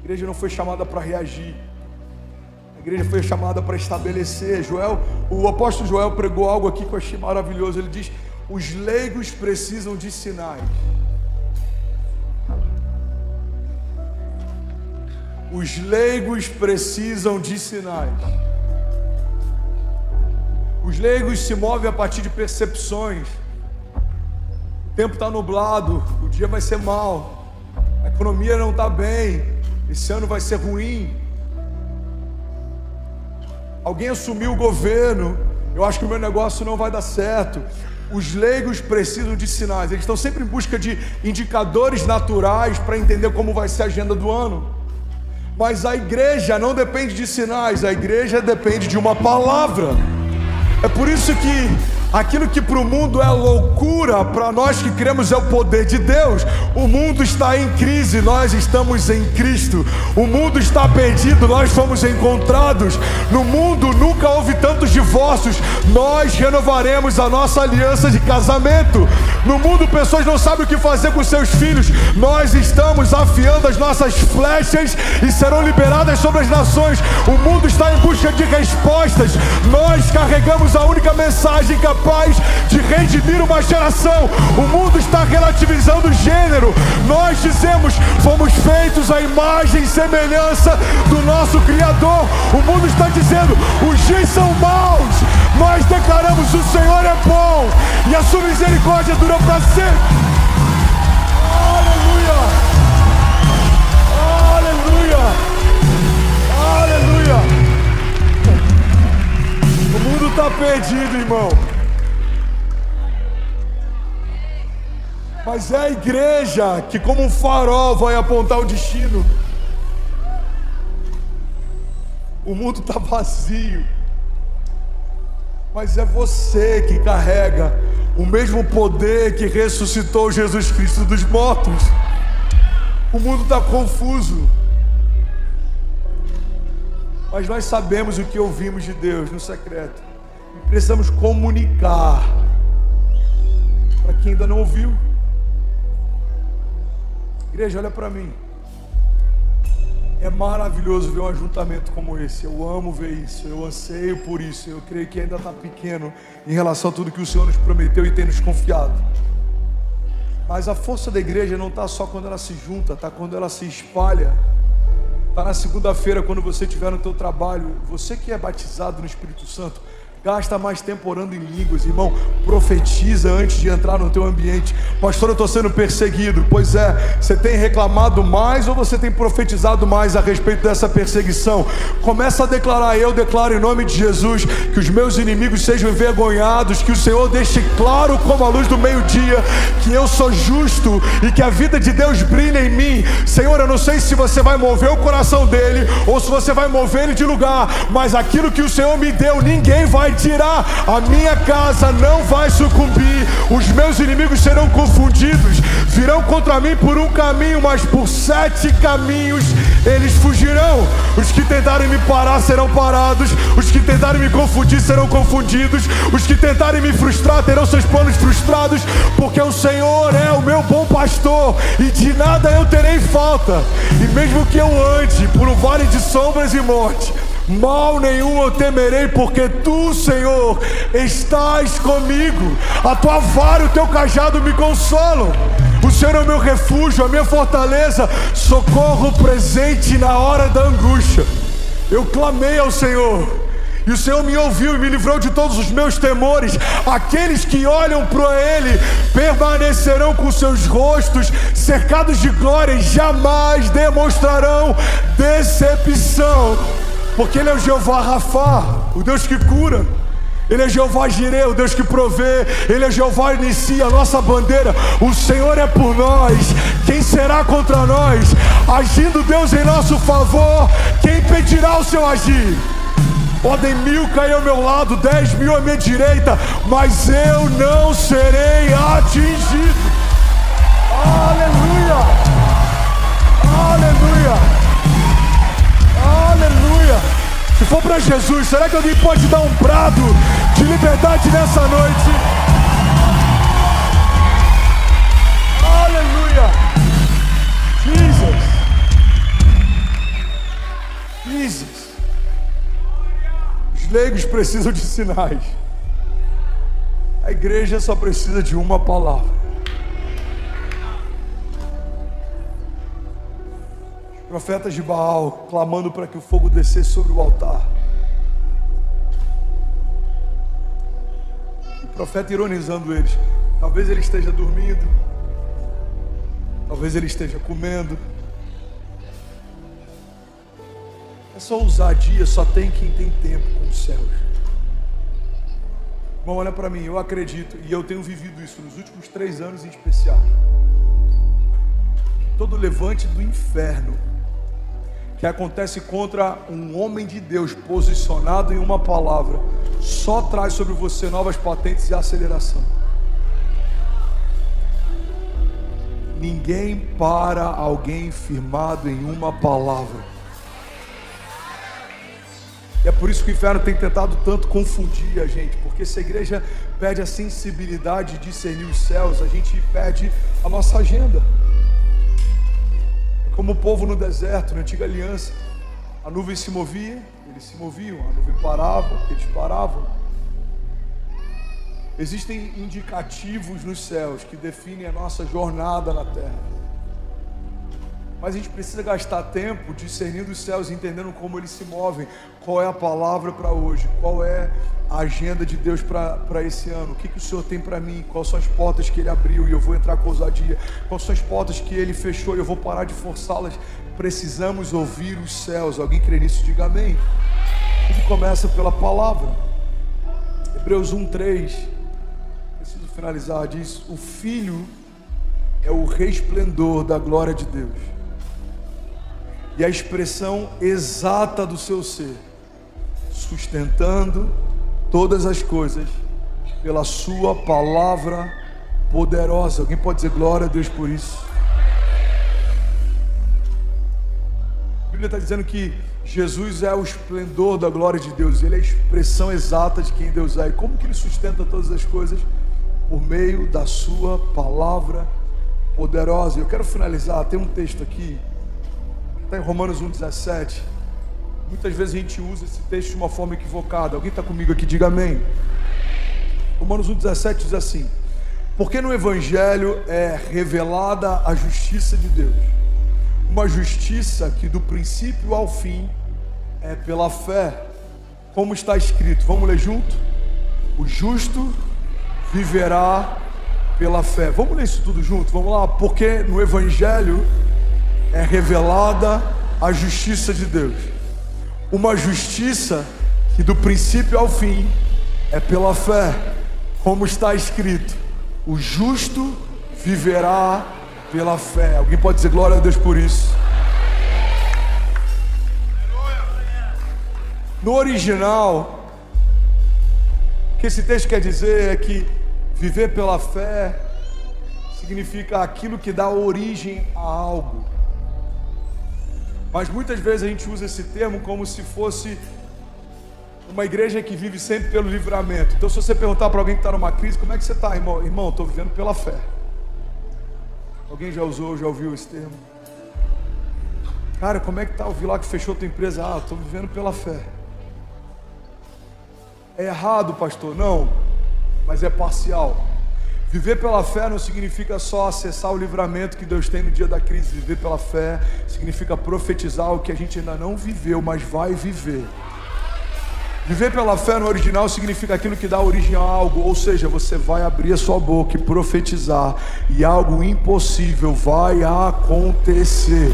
A igreja não foi chamada para reagir. A igreja foi chamada para estabelecer. O apóstolo Joel pregou algo aqui que eu achei maravilhoso. Ele diz: os leigos precisam de sinais. Os leigos precisam de sinais. Os leigos se movem a partir de percepções. O tempo está nublado, o dia vai ser mau, a economia não está bem, esse ano vai ser ruim. Alguém assumiu o governo, eu acho que o meu negócio não vai dar certo. Os leigos precisam de sinais. Eles estão sempre em busca de indicadores naturais para entender como vai ser a agenda do ano. Mas a igreja não depende de sinais, a igreja depende de uma palavra. É por isso que aquilo que para o mundo é loucura, para nós que cremos é o poder de Deus. O mundo está em crise, nós estamos em Cristo. O mundo está perdido, nós fomos encontrados. No mundo nunca houve tantos divórcios, nós renovaremos a nossa aliança de casamento. No mundo pessoas não sabem o que fazer com seus filhos, nós estamos afiando as nossas flechas e serão liberadas sobre as nações. O mundo está em busca de respostas, nós carregamos a única mensagem capaz de redimir uma geração. O mundo está relativizando o gênero, nós dizemos: fomos feitos à imagem e semelhança do nosso Criador. O mundo está dizendo: os dias são maus, nós declaramos: o Senhor é bom e a sua misericórdia dura para sempre. Aleluia, aleluia, aleluia. O mundo está perdido, irmão, mas é a igreja que, como um farol, vai apontar o destino. O mundo está vazio, mas é você que carrega o mesmo poder que ressuscitou Jesus Cristo dos mortos. O mundo está confuso, mas nós sabemos o que ouvimos de Deus no secreto e precisamos comunicar para quem ainda não ouviu. Igreja, olha para mim. É maravilhoso ver um ajuntamento como esse. Eu amo ver isso, eu anseio por isso. Eu creio que ainda está pequeno em relação a tudo que o Senhor nos prometeu e tem nos confiado. Mas a força da igreja não está só quando ela se junta, está quando ela se espalha. Está na segunda-feira, quando você estiver no teu trabalho. Você que é batizado no Espírito Santo, gasta mais tempo orando em línguas, irmão. Profetiza antes de entrar no teu ambiente. Pastor, eu estou sendo perseguido. Pois é, você tem reclamado mais ou você tem profetizado mais a respeito dessa perseguição? Começa a declarar: eu declaro em nome de Jesus que os meus inimigos sejam envergonhados, que o Senhor deixe claro como a luz do meio-dia que eu sou justo e que a vida de Deus brilha em mim. Senhor, eu não sei se você vai mover o coração dele ou se você vai mover ele de lugar, mas aquilo que o Senhor me deu, ninguém vai tirar. A minha casa não vai sucumbir. Os meus inimigos serão confundidos, virão contra mim por um caminho, mas por 7 caminhos eles fugirão. Os que tentarem me parar serão parados, os que tentarem me confundir serão confundidos, os que tentarem me frustrar terão seus planos frustrados, porque o Senhor é o meu bom pastor e de nada eu terei falta. E mesmo que eu ande por um vale de sombras e morte, mal nenhum eu temerei, porque tu, Senhor, estás comigo. A tua vara e o teu cajado me consolam. O Senhor é o meu refúgio, a minha fortaleza, socorro presente na hora da angústia. Eu clamei ao Senhor e o Senhor me ouviu e me livrou de todos os meus temores. Aqueles que olham para Ele permanecerão com seus rostos cercados de glória e jamais demonstrarão decepção. Porque Ele é o Jeová Rafá, o Deus que cura. Ele é Jeová Jireh, o Deus que provê. Ele é Jeová Nissi, a nossa bandeira. O Senhor é por nós, quem será contra nós? Agindo Deus em nosso favor, quem impedirá o seu agir? Podem 1000 cair ao meu lado, 10.000 à minha direita, mas eu não serei atingido. Aleluia, aleluia, aleluia. Se for para Jesus, será que alguém pode dar um brado de liberdade nessa noite? Aleluia, Jesus. crises. Os leigos precisam de sinais. A igreja só precisa de uma palavra. Os profetas de Baal clamando para que o fogo descesse sobre o altar. O profeta ironizando eles. Talvez ele esteja dormindo. Talvez ele esteja comendo. Essa ousadia só tem quem tem tempo com os céus. Bom, olha para mim, eu acredito, e eu tenho vivido isso nos últimos 3 anos em especial. Todo levante do inferno que acontece contra um homem de Deus posicionado em uma palavra, só traz sobre você novas patentes e aceleração. Ninguém para alguém firmado em uma palavra. E é por isso que o inferno tem tentado tanto confundir a gente, porque se a igreja perde a sensibilidade de discernir os céus, a gente perde a nossa agenda. Como o povo no deserto, na antiga aliança, a nuvem se movia, eles se moviam, a nuvem parava, eles paravam. Existem indicativos nos céus que definem a nossa jornada na terra. Mas a gente precisa gastar tempo discernindo os céus, entendendo como eles se movem, qual é a palavra para hoje, qual é a agenda de Deus para esse ano, o que o Senhor tem para mim, quais são as portas que Ele abriu e eu vou entrar com ousadia, quais são as portas que Ele fechou e eu vou parar de forçá-las. Precisamos ouvir os céus. Alguém crê nisso? Diga amém. Tudo começa pela palavra. Hebreus 1:3, preciso finalizar, diz: o Filho é o resplendor da glória de Deus e a expressão exata do seu ser, sustentando todas as coisas pela sua palavra poderosa. Alguém pode dizer glória a Deus por isso? A Bíblia está dizendo que Jesus é o esplendor da glória de Deus. Ele é a expressão exata de quem Deus é. E como que Ele sustenta todas as coisas? Por meio da sua palavra poderosa. Eu quero finalizar, tem um texto aqui, está em Romanos 1:17. Muitas vezes a gente usa esse texto de uma forma equivocada. Alguém está comigo aqui? Diga amém. Romanos 1:17 diz assim: porque no Evangelho é revelada a justiça de Deus, uma justiça que do princípio ao fim é pela fé, como está escrito. Vamos ler junto? O justo viverá pela fé. Vamos ler isso tudo junto? Vamos lá. Porque no Evangelho é revelada a justiça de Deus, uma justiça que do princípio ao fim é pela fé, como está escrito: o justo viverá pela fé. Alguém pode dizer glória a Deus por isso? No original, o que esse texto quer dizer é que viver pela fé significa aquilo que dá origem a algo. Mas muitas vezes a gente usa esse termo como se fosse uma igreja que vive sempre pelo livramento. Então, se você perguntar para alguém que está numa crise: como é que você está, irmão? Irmão, estou vivendo pela fé. Alguém já usou, já ouviu esse termo? Cara, como é que está? Eu vi lá que fechou tua empresa. Ah, estou vivendo pela fé. É errado, pastor? Não, mas é parcial. Viver pela fé não significa só acessar o livramento que Deus tem no dia da crise. Viver pela fé significa profetizar o que a gente ainda não viveu, mas vai viver. Viver pela fé no original significa aquilo que dá origem a algo, ou seja, você vai abrir a sua boca e profetizar, e algo impossível vai acontecer.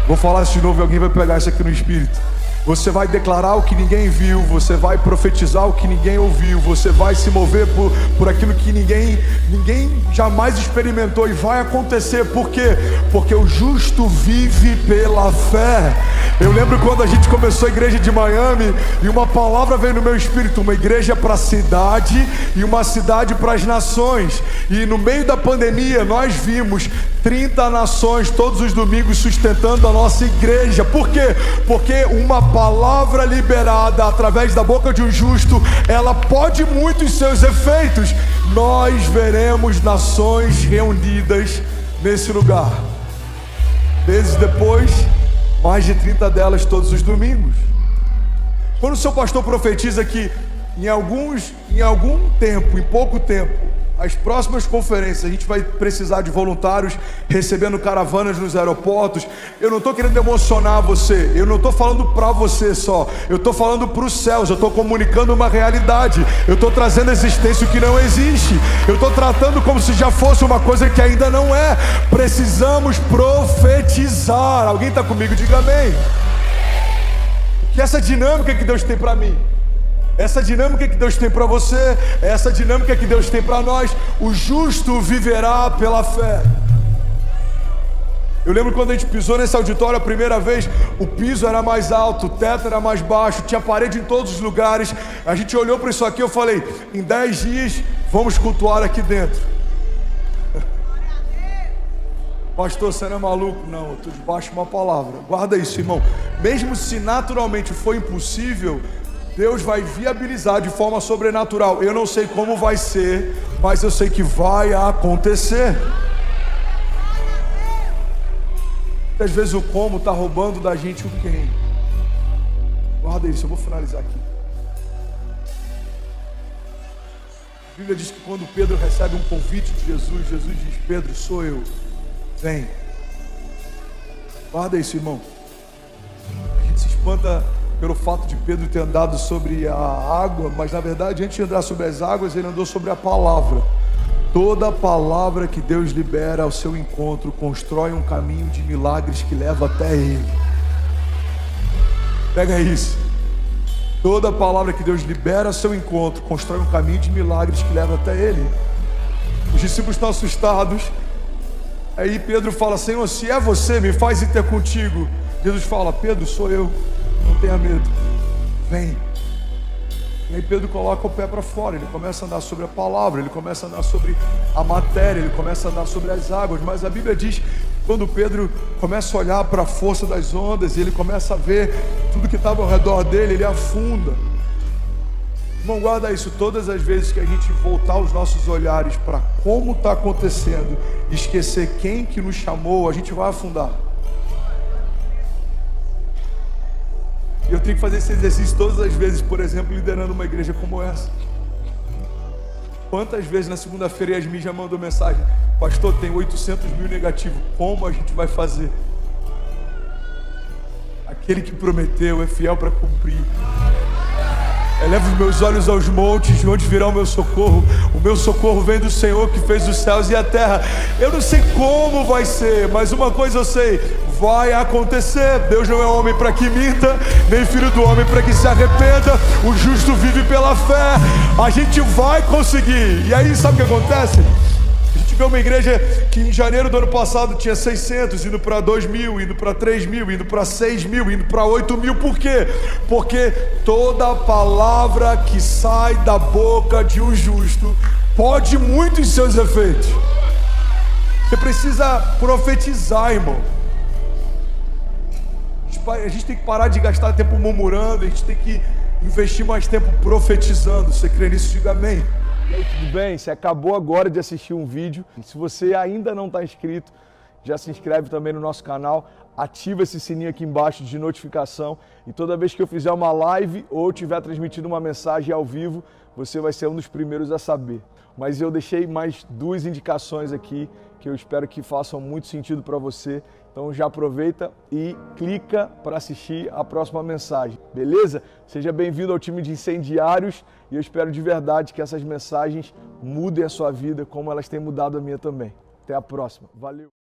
Vou falar isso de novo e alguém vai pegar isso aqui no espírito. Você vai declarar o que ninguém viu, você vai profetizar o que ninguém ouviu, você vai se mover por aquilo que ninguém jamais experimentou, e vai acontecer. Por quê? Porque o justo vive pela fé. Eu lembro quando a gente começou a igreja de Miami e uma palavra veio no meu espírito: uma igreja para a cidade e uma cidade para as nações. E no meio da pandemia nós vimos 30 nações todos os domingos sustentando a nossa igreja. Por quê? Porque uma palavra liberada através da boca de um justo, ela pode muito em seus efeitos. Nós veremos nações reunidas nesse lugar. Meses depois, Mais de 30 delas todos os domingos. Quando o seu pastor profetiza que em pouco tempo, as próximas conferências, a gente vai precisar de voluntários recebendo caravanas nos aeroportos. Eu não estou querendo emocionar você, eu não estou falando para você só, eu estou falando para os céus, eu estou comunicando uma realidade, eu estou trazendo à existência o que não existe, eu estou tratando como se já fosse uma coisa que ainda não é. Precisamos profetizar. Alguém está comigo? Diga amém. Que essa dinâmica que Deus tem para mim, essa dinâmica que Deus tem para você, essa dinâmica que Deus tem para nós, o justo viverá pela fé. Eu lembro quando a gente pisou nesse auditório a primeira vez, o piso era mais alto, o teto era mais baixo, tinha parede em todos os lugares. A gente olhou para isso aqui, eu falei, em 10 dias vamos cultuar aqui dentro. Pastor, você não é maluco? Não, eu estou debaixo de uma palavra. Guarda isso, irmão. Mesmo se naturalmente for impossível, Deus vai viabilizar de forma sobrenatural. Eu não sei como vai ser, mas eu sei que vai acontecer. Às vezes o como está roubando da gente o quem. Guarda isso, eu vou finalizar aqui. A Bíblia diz que quando Pedro recebe um convite de Jesus, Jesus diz, Pedro, sou eu, vem. Guarda isso, irmão. A gente se espanta pelo fato de Pedro ter andado sobre a água, mas na verdade, antes de andar sobre as águas, ele andou sobre a palavra. Toda palavra que Deus libera ao seu encontro constrói um caminho de milagres que leva até Ele. Pega isso. Toda palavra que Deus libera ao seu encontro constrói um caminho de milagres que leva até Ele. Os discípulos estão assustados. Aí Pedro fala, Senhor, se é você, me faz ir ter contigo. Jesus fala, Pedro, sou eu. Não tenha medo, vem. E aí Pedro coloca o pé para fora, ele começa a andar sobre a palavra, ele começa a andar sobre a matéria, ele começa a andar sobre as águas. Mas a Bíblia diz que quando Pedro começa a olhar para a força das ondas, e ele começa a ver tudo que estava ao redor dele, ele afunda. Irmão, guarda isso. Todas as vezes que a gente voltar os nossos olhares para como está acontecendo, esquecer quem que nos chamou, a gente vai afundar. Eu tenho que fazer esse exercício todas as vezes, por exemplo, liderando uma igreja como essa. Quantas vezes na segunda-feira Yasmin já mandou mensagem, pastor, tem 800 mil negativos, como a gente vai fazer? Aquele que prometeu é fiel para cumprir. Elevo os meus olhos aos montes, de onde virá o meu socorro. O meu socorro vem do Senhor que fez os céus e a terra. Eu não sei como vai ser, mas uma coisa eu sei, vai acontecer. Deus não é homem para que minta, nem filho do homem para que se arrependa. O justo vive pela fé. A gente vai conseguir. E aí sabe o que acontece? A gente vê uma igreja que em janeiro do ano passado tinha 600, indo para 2.000, indo para 3.000, indo para 6.000, indo para 8.000. Por quê? Porque toda palavra que sai da boca de um justo pode muito em seus efeitos. Você precisa profetizar, irmão. A gente tem que parar de gastar tempo murmurando, a gente tem que investir mais tempo profetizando. Você crê nisso? Diga amém. E aí, tudo bem? Você acabou agora de assistir um vídeo. Se você ainda não está inscrito, já se inscreve também no nosso canal, ativa esse sininho aqui embaixo de notificação e toda vez que eu fizer uma live ou estiver transmitindo uma mensagem ao vivo, você vai ser um dos primeiros a saber. Mas eu deixei mais 2 indicações aqui que eu espero que façam muito sentido para você. Então já aproveita e clica para assistir a próxima mensagem, beleza? Seja bem-vindo ao time de incendiários e eu espero de verdade que essas mensagens mudem a sua vida como elas têm mudado a minha também. Até a próxima. Valeu!